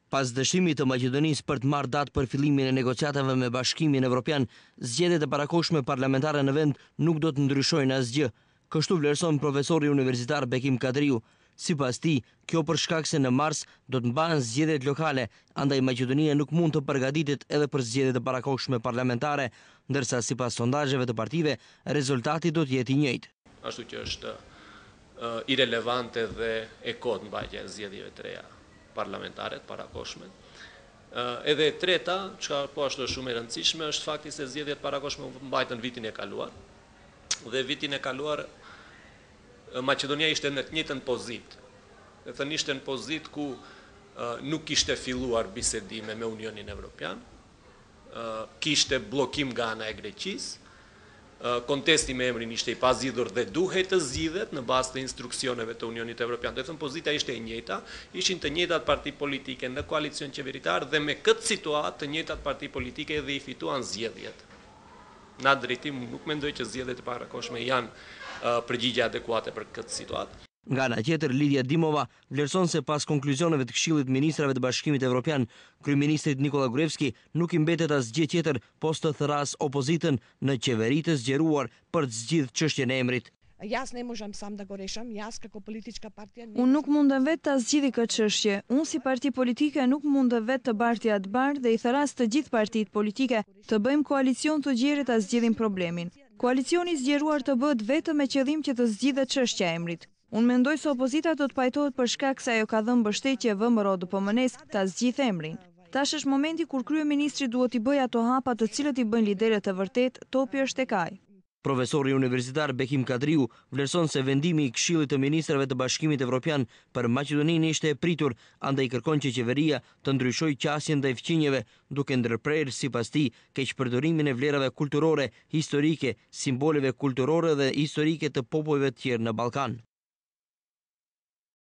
Pas dëshimit të Maqedonisë për të marrë datë për fillimin e negociatave me Bashkimin Evropian, zgjedhjet e parakohshme parlamentare në vend nuk do të ndryshojnë asgjë. Kështu vlerëson profesori universitar Bekim Kadriu. Sipas tij, kjo për shkak se në mars do të mbahen zgjedhjet lokale, andaj Maqedonia nuk mund të përgatitet edhe për zgjedhjet e parakohshme parlamentare, ndërsa sipas sondazheve të partive, rezultati do të jetë i njëjtë. Ashtu që është irelevante dhe e kot mbajtja e zgjedhjeve të reja parlamentare të parakohshme. Edhe e treta, çka po ashtu është shumë e rëndësishme, është fakti se zgjedhjet parakohshme mbajtën vitin e kaluar. Dhe vitin e kaluar Maqedonia ishte në të njëjtën pozitë. Do të thënë ishte në pozitë ku nuk kishte filluar bisedime me Unionin Evropian, kishte bllokim nga ana e Greqisë. Kontesti me emrin ishte i pazgjidhur dhe duhej të zgjidhet në bazë të instruksioneve të Unionit Evropian. Do të thënë pozita ishte e njëjta, ishin të njëjtat parti politike në koalicion qeveritar dhe me këtë situatë të njëjtat parti politike dhe i fituan zgjedhjet. Në atë drejtim nuk mendoj që zgjedhjet e parakohshme janë përgjigje adekuate për këtë situatë. Nga ana tjetër, Lidia Dimova vlerëson se pas konkluzioneve të Këshillit të Ministrave të Bashkimit Evropian, kryeministrit Nikola Gruevski nuk i mbetet asgjë tjetër post të thras opozitën në qeveri të zgjeruar për të zgjidhur çështjen e emrit. Unë nuk mundem vetë ta zgjidhi këtë çështje. Unë si parti politike nuk mundem vetë të barti atë bar dhe i thras të gjithë partitë politike të bëjmë koalicion të gjerë ta zgjidhim problemin. Koalicioni i zgjeruar të bëhet vetëm me qëllim që të zgjidhet çështja e emrit. Unë mendoj se opozita do të pajtohet për shkak se ajo ka dhënë mbështetje VMRO-DPMN-s ta zgjidhë emrin. Tash është momenti kur kryeministri duhet i bëjë ato hapa të cilët i bëjnë liderët e vërtet, topi është tek ai. Profesori universitar Bekim Kadriu vlerëson se vendimi i Këshillit të Ministrave të Bashkimit Evropian për Maqedoninë ishte e pritur, andaj kërkon që qeveria të ndryshojë qasjen ndaj fqinjeve, duke ndërprerë sipas tij keqpërdorimin e vlerave kulturore, historike, simboleve kulturore dhe historike të popujve të tjerë në Ballkan.